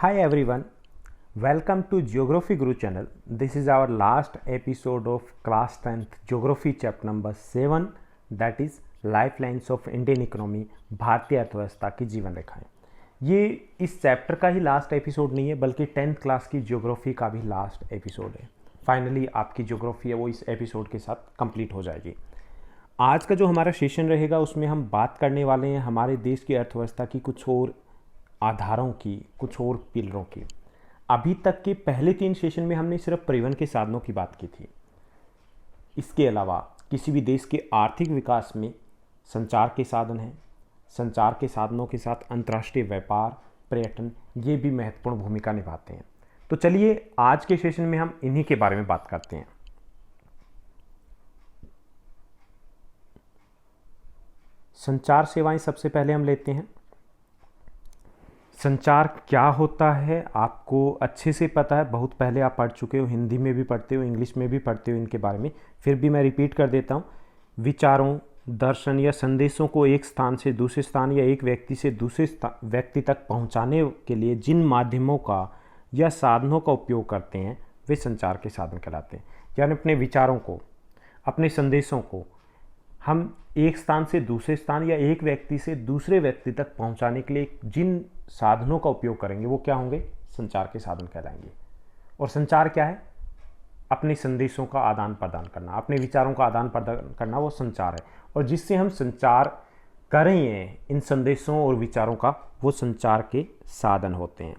Hi everyone, welcome to Geography Guru channel. This is our last episode of class 10th Geography chapter number 7, that is Lifelines of Indian Economy, भारतीय अर्थव्यवस्था की जीवन रेखाएं। ये इस chapter का ही last episode नहीं है बल्कि 10th क्लास की ज्योग्राफी का भी लास्ट एपिसोड है। फाइनली आपकी ज्योग्राफी है वो इस एपिसोड के साथ कंप्लीट हो जाएगी। आज का जो हमारा सेशन रहेगा उसमें हम बात करने वाले हैं हमारे देश की अर्थव्यवस्था की कुछ और आधारों की, कुछ और पिलरों की। अभी तक के पहले 3 सेशन में हमने सिर्फ परिवहन के साधनों की बात की थी। इसके अलावा किसी भी देश के आर्थिक विकास में संचार के साधन हैं, संचार के साधनों के साथ अंतर्राष्ट्रीय व्यापार, पर्यटन, ये भी महत्वपूर्ण भूमिका निभाते हैं। तो चलिए आज के सेशन में हम इन्हीं के बारे में बात करते हैं। संचार सेवाएं सबसे पहले हम लेते हैं। संचार क्या होता है आपको अच्छे से पता है, बहुत पहले आप पढ़ चुके हो, हिंदी में भी पढ़ते हो, इंग्लिश में भी पढ़ते हो इनके बारे में, फिर भी मैं रिपीट कर देता हूँ। विचारों, दर्शन या संदेशों को एक स्थान से दूसरे स्थान या एक व्यक्ति से दूसरे व्यक्ति तक पहुँचाने के लिए जिन माध्यमों का या साधनों का उपयोग करते हैं वे संचार के साधन कहलाते हैं। यानी अपने विचारों को, अपने संदेशों को हम एक स्थान से दूसरे स्थान या एक व्यक्ति से दूसरे व्यक्ति तक पहुंचाने के लिए जिन साधनों का उपयोग करेंगे वो क्या होंगे? संचार के साधन कहलाएंगे। और संचार क्या है? अपने संदेशों का आदान प्रदान करना, अपने विचारों का आदान प्रदान करना, वो संचार है। और जिससे हम संचार कर रहे हैं इन संदेशों और विचारों का, वो संचार के साधन होते हैं।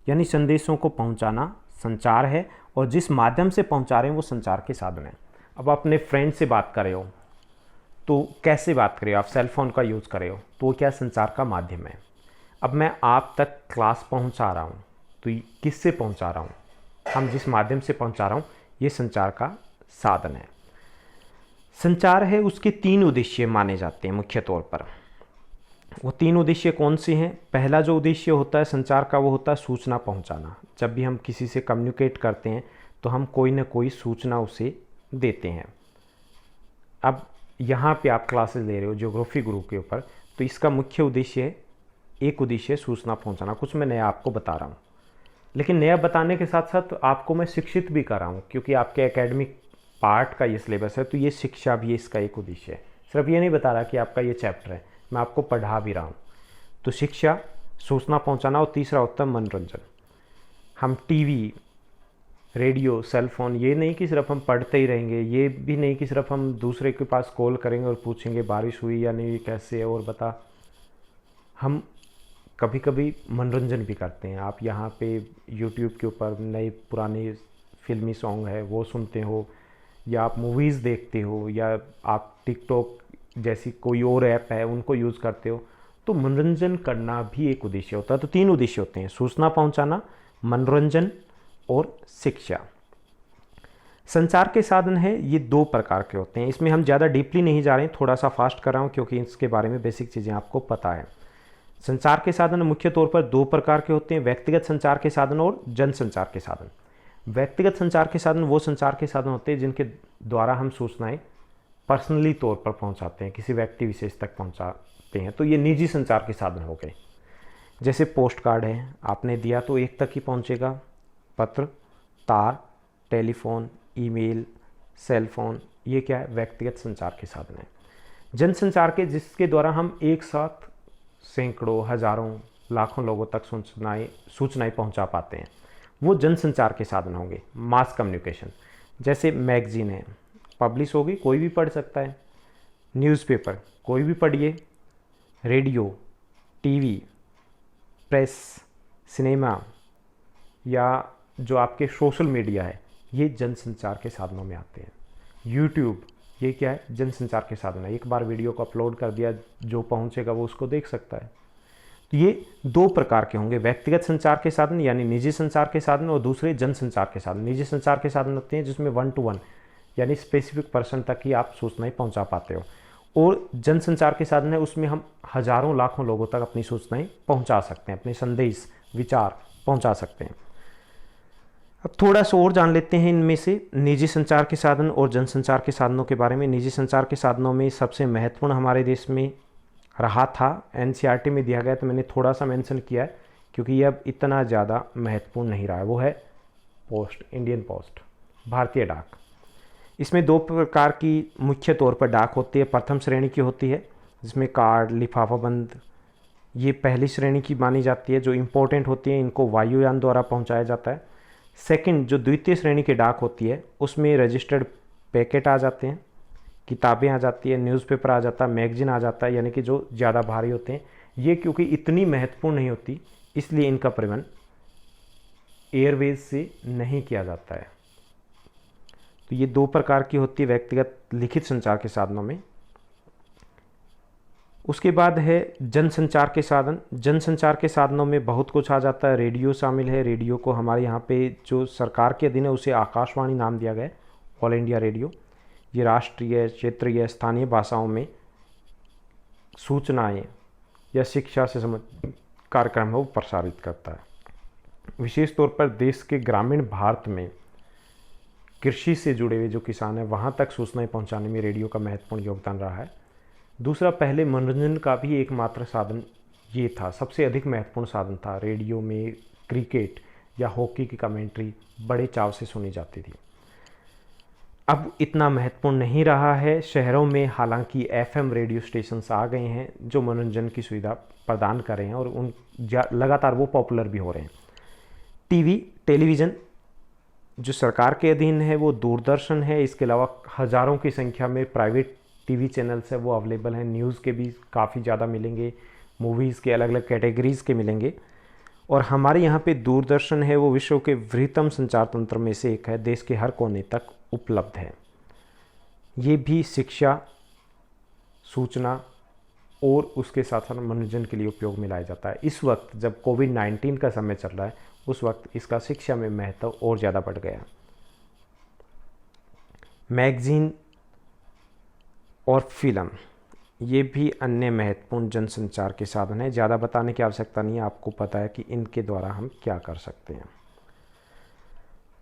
यानी संदेशों को पहुंचाना संचार है और जिस माध्यम से पहुंचा रहे हैं वो संचार के साधन है। अब अपने फ्रेंड से बात कर रहे हो तो कैसे बात कर रहे हो? आप सेल फोन का यूज़ कर रहे हो तो वो क्या संचार का माध्यम है। अब मैं आप तक क्लास पहुंचा रहा हूं तो किससे पहुंचा रहा हूं? हम जिस माध्यम से पहुंचा रहा हूं ये संचार का साधन है। संचार है उसके 3 उद्देश्य माने जाते हैं मुख्य तौर पर। वो 3 उद्देश्य कौन से हैं? पहला जो उद्देश्य होता है संचार का वो होता है सूचना पहुंचाना। जब भी हम किसी से कम्युनिकेट करते हैं तो हम कोई ना कोई सूचना उसे देते हैं। अब यहाँ पे आप क्लासेस ले रहे हो ज्योग्राफी गुरु के ऊपर, तो इसका मुख्य उद्देश्य है, एक उद्देश्य सूचना पहुँचाना। कुछ मैं नया आपको बता रहा हूँ, लेकिन नया बताने के साथ साथ आपको मैं शिक्षित भी कर रहा हूँ क्योंकि आपके एकेडमिक पार्ट का ये सिलेबस है, तो ये शिक्षा भी इसका एक उद्देश्य है। सिर्फ ये नहीं बता रहा कि आपका ये चैप्टर है, मैं आपको पढ़ा भी रहा हूँ। तो शिक्षा, सूचना पहुँचाना, और तीसरा होता है मनोरंजन। हम टीवी, रेडियो, सेल फोन, ये नहीं कि सिर्फ हम पढ़ते ही रहेंगे, ये भी नहीं कि सिर्फ हम दूसरे के पास कॉल करेंगे और पूछेंगे बारिश हुई या नहीं, कैसे है और बता। हम कभी कभी मनोरंजन भी करते हैं। आप यहाँ पे YouTube के ऊपर नए पुराने फिल्मी सॉन्ग है वो सुनते हो, या आप मूवीज़ देखते हो, या आप टिकटॉक जैसी कोई और ऐप है उनको यूज़ करते हो। तो मनोरंजन करना भी एक उद्देश्य होता है। तो 3 उद्देश्य होते हैं, सूचना पहुँचाना, मनोरंजन और शिक्षा। संचार के साधन है ये 2 प्रकार के होते हैं। इसमें हम ज़्यादा डीपली नहीं जा रहे हैं, थोड़ा सा फास्ट कर रहा हूँ क्योंकि इसके बारे में बेसिक चीज़ें आपको पता है। संचार के साधन मुख्य तौर पर 2 प्रकार के होते हैं, व्यक्तिगत संचार के साधन और जन संचार के साधन। व्यक्तिगत संचार के साधन वो संचार के साधन होते हैं जिनके द्वारा हम सूचनाएं पर्सनली तौर पर पहुंचाते हैं, किसी व्यक्ति विशेष तक पहुंचाते हैं। तो ये निजी संचार के साधन हो गए। जैसे पोस्ट कार्ड है, आपने दिया तो एक तक ही पहुंचेगा। पत्र, तार, टेलीफोन, ईमेल, सेल फोन, ये क्या है? व्यक्तिगत संचार के साधन है। जनसंचार के, जिसके द्वारा हम एक साथ सैकड़ों, हजारों, लाखों लोगों तक सूचनाएं पहुंचा पाते हैं, वो जनसंचार के साधन होंगे। मास कम्युनिकेशन, जैसे मैगजीन है, पब्लिश होगी, कोई भी पढ़ सकता है। न्यूज़पेपर कोई भी पढ़िए। रेडियो, टीवी, प्रेस, सिनेमा, या जो आपके सोशल मीडिया है, ये जनसंचार के साधनों में आते हैं। यूट्यूब, ये क्या है? जनसंचार के साधन है। एक बार वीडियो को अपलोड कर दिया, जो पहुंचेगा वो उसको देख सकता है। तो ये 2 प्रकार के होंगे, व्यक्तिगत संचार के साधन यानी निजी संचार के साधन, और दूसरे जनसंचार के साधन। निजी संचार के साधन होते हैं जिसमें 1 to 1 यानी स्पेसिफिक पर्सन तक ही आप सूचनाएं पहुंचा पाते हो। और जनसंचार के साधन है उसमें हम हजारों, लाखों लोगों तक अपनी सूचनाएं पहुंचा सकते हैं, अपने संदेश, विचार पहुंचा सकते हैं। अब थोड़ा सा और जान लेते हैं इनमें से निजी संचार के साधन और जनसंचार के साधनों के बारे में। निजी संचार के साधनों में सबसे महत्वपूर्ण हमारे देश में रहा था, एनसीईआरटी में दिया गया, तो मैंने थोड़ा सा मेंशन किया है क्योंकि ये अब इतना ज़्यादा महत्वपूर्ण नहीं रहा है। वो है पोस्ट, इंडियन पोस्ट, भारतीय डाक। इसमें दो प्रकार की मुख्य तौर पर डाक होती है। प्रथम श्रेणी की होती है जिसमें कार्ड, लिफाफा बंद, ये पहली श्रेणी की मानी जाती है। जो इम्पोर्टेंट होती है इनको वायुयान द्वारा पहुंचाया जाता है। सेकंड, जो द्वितीय श्रेणी की डाक होती है उसमें रजिस्टर्ड पैकेट आ जाते हैं, किताबें आ जाती है, न्यूज़पेपर आ जाता है, मैगजीन आ जाता है, यानी कि जो ज़्यादा भारी होते हैं। ये क्योंकि इतनी महत्वपूर्ण नहीं होती इसलिए इनका परिवहन एयरवेज से नहीं किया जाता है। तो ये दो प्रकार की होती है व्यक्तिगत लिखित संचार के साधनों में। उसके बाद है जनसंचार के साधन। जनसंचार के साधनों में बहुत कुछ आ जाता है। रेडियो शामिल है। रेडियो को हमारे यहाँ पे जो सरकार के अधीन है उसे आकाशवाणी नाम दिया गया है, ऑल इंडिया रेडियो। ये राष्ट्रीय, क्षेत्रीय, स्थानीय भाषाओं में सूचनाएं या शिक्षा से संबंधित कार्यक्रम है वो प्रसारित करता है। विशेष तौर पर देश के ग्रामीण भारत में कृषि से जुड़े हुए जो किसान हैं वहाँ तक सूचनाएं पहुँचाने में रेडियो का महत्वपूर्ण योगदान रहा है। दूसरा, पहले मनोरंजन का भी एकमात्र साधन ये था, सबसे अधिक महत्वपूर्ण साधन था। रेडियो में क्रिकेट या हॉकी की कमेंट्री बड़े चाव से सुनी जाती थी। अब इतना महत्वपूर्ण नहीं रहा है। शहरों में हालांकि एफएम रेडियो स्टेशंस आ गए हैं जो मनोरंजन की सुविधा प्रदान कर रहे हैं और उन लगातार वो पॉपुलर भी हो रहे हैं। टेलीविज़न जो सरकार के अधीन है वो दूरदर्शन है। इसके अलावा हज़ारों की संख्या में प्राइवेट टीवी चैनल्स है वो अवेलेबल हैं। न्यूज़ के भी काफ़ी ज़्यादा मिलेंगे, मूवीज़ के अलग अलग कैटेगरीज़ के मिलेंगे। और हमारे यहाँ पे दूरदर्शन है वो विश्व के वृहत्तम संचार तंत्र में से एक है, देश के हर कोने तक उपलब्ध है। ये भी शिक्षा, सूचना और उसके साथ साथ मनोरंजन के लिए उपयोग में लाया जाता है। इस वक्त जब कोविड-19 का समय चल रहा है उस वक्त इसका शिक्षा में महत्व और ज़्यादा बढ़ गया। मैगजीन और फिल्म ये भी अन्य महत्वपूर्ण जनसंचार के साधन हैं। ज़्यादा बताने की आवश्यकता नहीं है, आपको पता है कि इनके द्वारा हम क्या कर सकते हैं।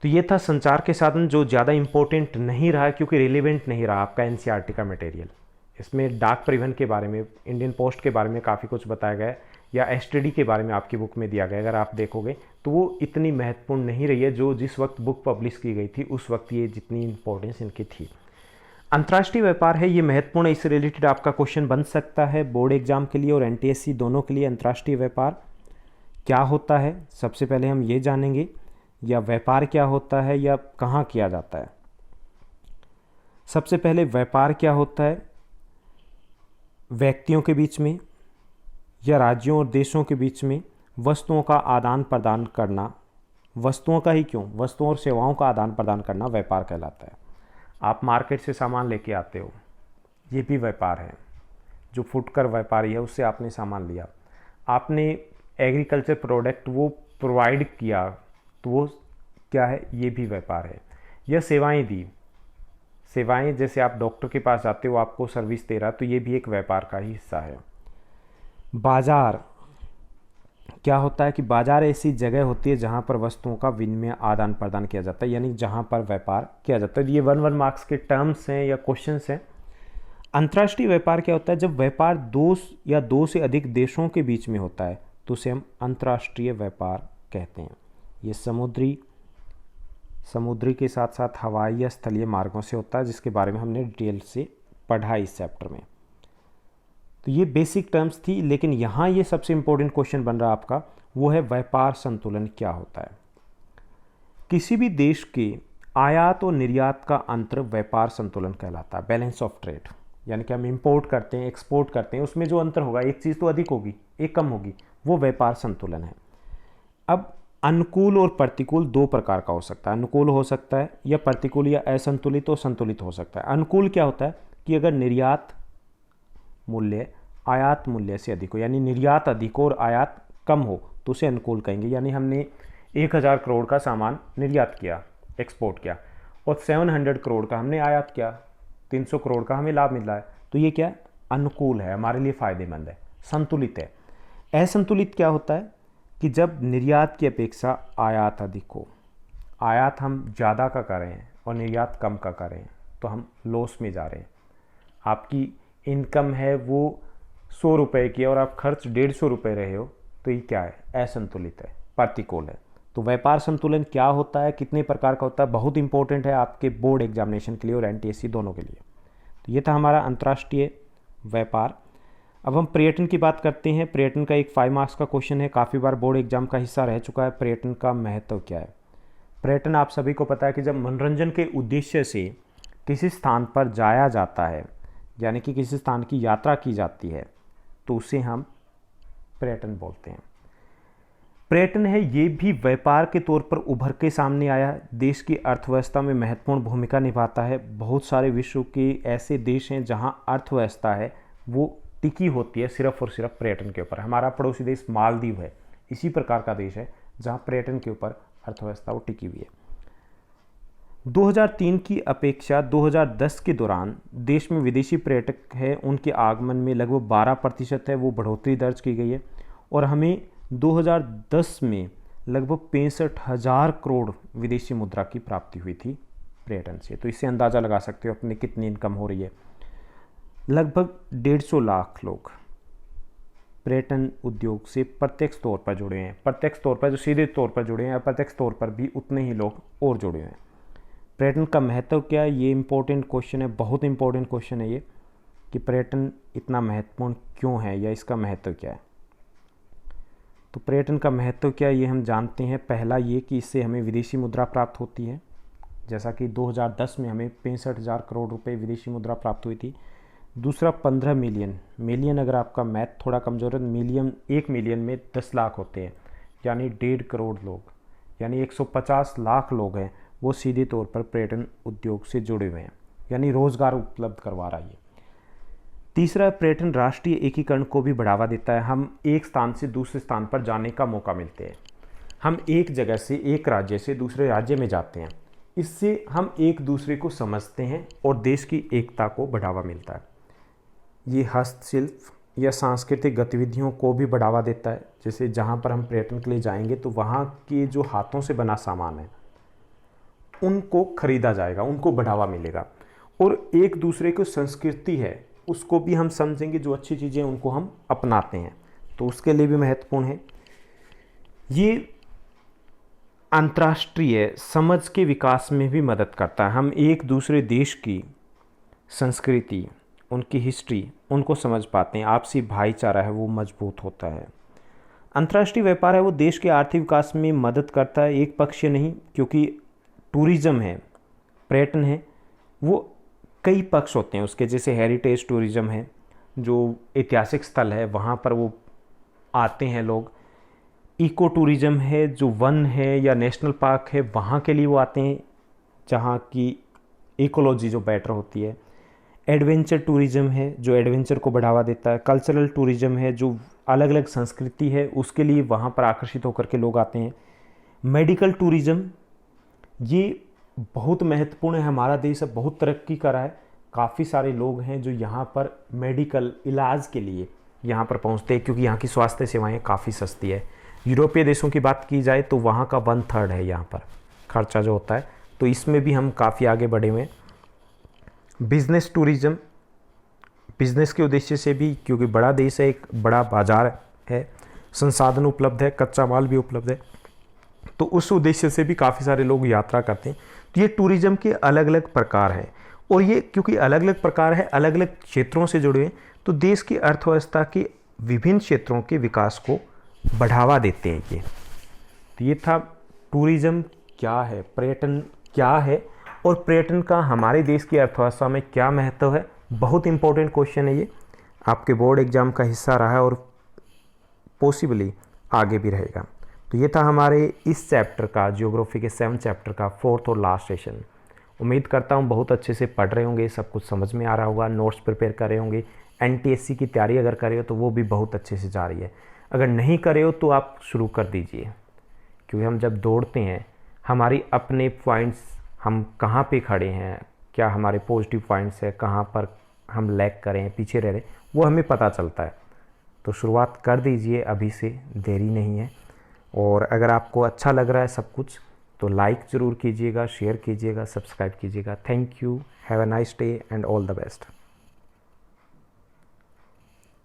तो ये था संचार के साधन जो ज़्यादा इम्पोर्टेंट नहीं रहा क्योंकि रिलेवेंट नहीं रहा आपका एनसीईआरटी का मटेरियल। इसमें डाक परिवहन के बारे में, इंडियन पोस्ट के बारे में काफ़ी कुछ बताया गया है, या एसटीडी के बारे में आपकी बुक में दिया गया। अगर आप देखोगे तो वो इतनी महत्वपूर्ण नहीं रही है जो जिस वक्त बुक पब्लिश की गई थी उस वक्त ये जितनी इंपॉर्टेंस इनकी थी। अंतर्राष्ट्रीय व्यापार है, ये महत्वपूर्ण है, इससे रिलेटेड आपका क्वेश्चन बन सकता है बोर्ड एग्जाम के लिए और एनटीएससी दोनों के लिए। अंतर्राष्ट्रीय व्यापार क्या होता है सबसे पहले हम ये जानेंगे, या व्यापार क्या होता है या कहाँ किया जाता है। सबसे पहले व्यापार क्या होता है? व्यक्तियों के बीच में या राज्यों और देशों के बीच में वस्तुओं का आदान प्रदान करना, वस्तुओं का ही क्यों, वस्तुओं और सेवाओं का आदान प्रदान करना व्यापार कहलाता है। आप मार्केट से सामान लेके आते हो, ये भी व्यापार है। जो फुटकर व्यापारी है उससे आपने सामान लिया, आपने एग्रीकल्चर प्रोडक्ट वो प्रोवाइड किया, तो वो क्या है, ये भी व्यापार है। या सेवाएं दी, सेवाएं जैसे आप डॉक्टर के पास जाते हो, आपको सर्विस दे रहा, तो ये भी एक व्यापार का ही हिस्सा है। बाजार क्या होता है कि बाजार ऐसी जगह होती है जहाँ पर वस्तुओं का विनिमय आदान प्रदान किया जाता है, यानी जहाँ पर व्यापार किया जाता है। ये 1 मार्क्स के टर्म्स हैं या क्वेश्चंस हैं। अंतर्राष्ट्रीय व्यापार क्या होता है? जब व्यापार दो या दो से अधिक देशों के बीच में होता है तो उसे हम अंतर्राष्ट्रीय व्यापार कहते हैं। ये समुद्री के साथ साथ हवाई या स्थलीय मार्गों से होता है, जिसके बारे में हमने डिटेल से पढ़ा इस चैप्टर में। तो ये बेसिक टर्म्स थी, लेकिन यहाँ ये सबसे इंपॉर्टेंट क्वेश्चन बन रहा है आपका, वो है व्यापार संतुलन क्या होता है। किसी भी देश के आयात और निर्यात का अंतर व्यापार संतुलन कहलाता है, बैलेंस ऑफ ट्रेड। यानी कि हम इंपोर्ट करते हैं, एक्सपोर्ट करते हैं, उसमें जो अंतर होगा, एक चीज़ तो अधिक होगी, एक कम होगी, वो व्यापार संतुलन है। अब अनुकूल और प्रतिकूल दो प्रकार का हो सकता है। अनुकूल हो सकता है या प्रतिकूल, या असंतुलित और संतुलित हो सकता है। अनुकूल क्या होता है कि अगर निर्यात मूल्य आयात मूल्य से अधिक हो, यानी निर्यात अधिक हो और आयात कम हो, तो उसे अनुकूल कहेंगे। यानी हमने 1000 करोड़ का सामान निर्यात किया, एक्सपोर्ट किया, और 700 करोड़ का हमने आयात किया, 300 करोड़ का हमें लाभ मिल रहा है, तो ये क्या, अनुकूल है, हमारे लिए फ़ायदेमंद है, संतुलित है। असंतुलित क्या होता है कि जब निर्यात की अपेक्षा आयात अधिक हो, आयात हम ज़्यादा का कर रहे हैं और निर्यात कम का कर रहे हैं, तो हम लॉस में जा रहे हैं। आपकी इनकम है वो 100 रुपये की और आप खर्च 150 रुपये रहे हो, तो ये क्या है, असंतुलित है, प्रतिकूल है। तो व्यापार संतुलन क्या होता है, कितने प्रकार का होता है, बहुत इंपॉर्टेंट है आपके बोर्ड एग्जामिनेशन के लिए और एनटीएससी दोनों के लिए। तो ये था हमारा अंतर्राष्ट्रीय व्यापार। अब हम पर्यटन की बात करते हैं। पर्यटन का एक 5 मार्क्स का क्वेश्चन है, काफ़ी बार बोर्ड एग्जाम का हिस्सा रह चुका है। पर्यटन का महत्व क्या है? पर्यटन आप सभी को पता है कि जब मनोरंजन के उद्देश्य से किसी स्थान पर जाया जाता है, यानी कि किसी स्थान की यात्रा की जाती है, तो उसे हम पर्यटन बोलते हैं। पर्यटन है ये भी व्यापार के तौर पर उभर के सामने आया, देश की अर्थव्यवस्था में महत्वपूर्ण भूमिका निभाता है। बहुत सारे विश्व के ऐसे देश हैं जहां अर्थव्यवस्था है वो टिकी होती है सिर्फ और सिर्फ पर्यटन के ऊपर। हमारा पड़ोसी देश मालदीव है, इसी प्रकार का देश है जहां पर्यटन के ऊपर अर्थव्यवस्था वो टिकी हुई है। 2003 की अपेक्षा 2010 के दौरान देश में विदेशी पर्यटक है उनके आगमन में लगभग 12% है वो बढ़ोतरी दर्ज की गई है। और हमें 2010 में लगभग 65,000 करोड़ विदेशी मुद्रा की प्राप्ति हुई थी पर्यटन से। तो इससे अंदाज़ा लगा सकते हो अपनी कितनी इनकम हो रही है। लगभग 150 लाख लोग पर्यटन उद्योग से प्रत्यक्ष तौर पर जुड़े हैं। प्रत्यक्ष तौर पर जो सीधे तौर पर जुड़े हैं, अप्रत्यक्ष तौर पर भी उतने ही लोग और जुड़े हैं। पर्यटन का महत्व क्या है, ये इम्पोर्टेंट क्वेश्चन है, बहुत इंपॉर्टेंट क्वेश्चन है ये, कि पर्यटन इतना महत्वपूर्ण क्यों है या इसका महत्व क्या है। तो पर्यटन का महत्व क्या है ये हम जानते हैं। पहला ये कि इससे हमें विदेशी मुद्रा प्राप्त होती है, जैसा कि 2010 में हमें 65,000 करोड़ रुपए विदेशी मुद्रा प्राप्त हुई थी। दूसरा 15 मिलियन अगर आपका मैथ थोड़ा कमज़ोर है, मिलियन 1 मिलियन में 10 लाख होते हैं, यानी 1.5 करोड़ लोग, यानी 150 लाख लोग हैं वो सीधे तौर पर पर्यटन उद्योग से जुड़े हुए हैं, यानी रोज़गार उपलब्ध करवा रहा है। तीसरा, पर्यटन राष्ट्रीय एकीकरण को भी बढ़ावा देता है। हम एक स्थान से दूसरे स्थान पर जाने का मौका मिलते हैं। हम एक जगह से, एक राज्य से दूसरे राज्य में जाते हैं। इससे हम एक दूसरे को समझते हैं और देश की एकता को बढ़ावा मिलता है। ये हस्तशिल्प या सांस्कृतिक गतिविधियों को भी बढ़ावा देता है। जैसे जहाँ पर हम पर्यटन के लिए जाएंगे तो वहाँ के जो हाथों से बना सामान है उनको खरीदा जाएगा, उनको बढ़ावा मिलेगा। और एक दूसरे की संस्कृति है उसको भी हम समझेंगे, जो अच्छी चीज़ें उनको हम अपनाते हैं, तो उसके लिए भी महत्वपूर्ण है। ये अंतर्राष्ट्रीय समझ के विकास में भी मदद करता है। हम एक दूसरे देश की संस्कृति, उनकी हिस्ट्री, उनको समझ पाते हैं। आपसी भाईचारा है वो मजबूत होता है। अंतर्राष्ट्रीय व्यापार है वो देश के आर्थिक विकास में मदद करता है, एक पक्षीय नहीं, क्योंकि टूरिज़्म है, पर्यटन है, वो कई पक्ष होते हैं उसके। जैसे हेरिटेज टूरिज़्म है, जो ऐतिहासिक स्थल है वहाँ पर वो आते हैं लोग। इको टूरिज़्म है, जो वन है या नेशनल पार्क है वहाँ के लिए वो आते हैं, जहाँ की इकोलॉजी जो बेटर होती है। एडवेंचर टूरिज़्म है, जो एडवेंचर को बढ़ावा देता है। कल्चरल टूरिज़्म है, जो अलग अलग संस्कृति है उसके लिए वहाँ पर आकर्षित होकर के लोग आते हैं। मेडिकल टूरिज़्म, ये बहुत महत्वपूर्ण है। हमारा देश अब बहुत तरक्की कर रहा है, काफ़ी सारे लोग हैं जो यहाँ पर मेडिकल इलाज के लिए यहाँ पर पहुँचते हैं, क्योंकि यहाँ की स्वास्थ्य सेवाएं काफ़ी सस्ती है। यूरोपीय देशों की बात की जाए तो वहाँ का 1/3 है यहाँ पर खर्चा जो होता है, तो इसमें भी हम काफ़ी आगे बढ़े हुए हैं। बिजनेस टूरिज़्म, बिजनेस के उद्देश्य से भी, क्योंकि बड़ा देश है, एक बड़ा बाजार है, संसाधन उपलब्ध है, कच्चा माल भी उपलब्ध है, तो उस उद्देश्य से भी काफ़ी सारे लोग यात्रा करते हैं। तो ये टूरिज़्म के अलग अलग प्रकार हैं, और ये क्योंकि अलग अलग प्रकार है, अलग अलग क्षेत्रों से जुड़े हैं, तो देश की अर्थव्यवस्था के विभिन्न क्षेत्रों के विकास को बढ़ावा देते हैं ये। तो ये था टूरिज़्म क्या है, पर्यटन क्या है, और पर्यटन का हमारे देश की अर्थव्यवस्था में क्या महत्व है। बहुत इंपॉर्टेंट क्वेश्चन है ये, आपके बोर्ड एग्जाम का हिस्सा रहा है और पॉसिबली आगे भी रहेगा। तो ये था हमारे इस चैप्टर का, ज्योग्राफी के 7 चैप्टर का 4th और लास्ट सेशन। उम्मीद करता हूँ बहुत अच्छे से पढ़ रहे होंगे, सब कुछ समझ में आ रहा होगा, नोट्स प्रिपेयर कर रहे होंगे। एनटीएससी की तैयारी अगर कर रहे हो तो वो भी बहुत अच्छे से जा रही है। अगर नहीं कर रहे हो तो आप शुरू कर दीजिए, क्योंकि हम जब दौड़ते हैं हमारी अपने पॉइंट्स, हम कहाँ पे खड़े हैं, क्या हमारे पॉजिटिव पॉइंट्स है, कहाँ पर हम लैग कर रहे हैं, पीछे रह रहे हैं, वो हमें पता चलता है। तो शुरुआत कर दीजिए, अभी से देरी नहीं है। और अगर आपको अच्छा लग रहा है सब कुछ तो लाइक ज़रूर कीजिएगा, शेयर कीजिएगा, सब्सक्राइब कीजिएगा। Thank you, have a nice day and all the best.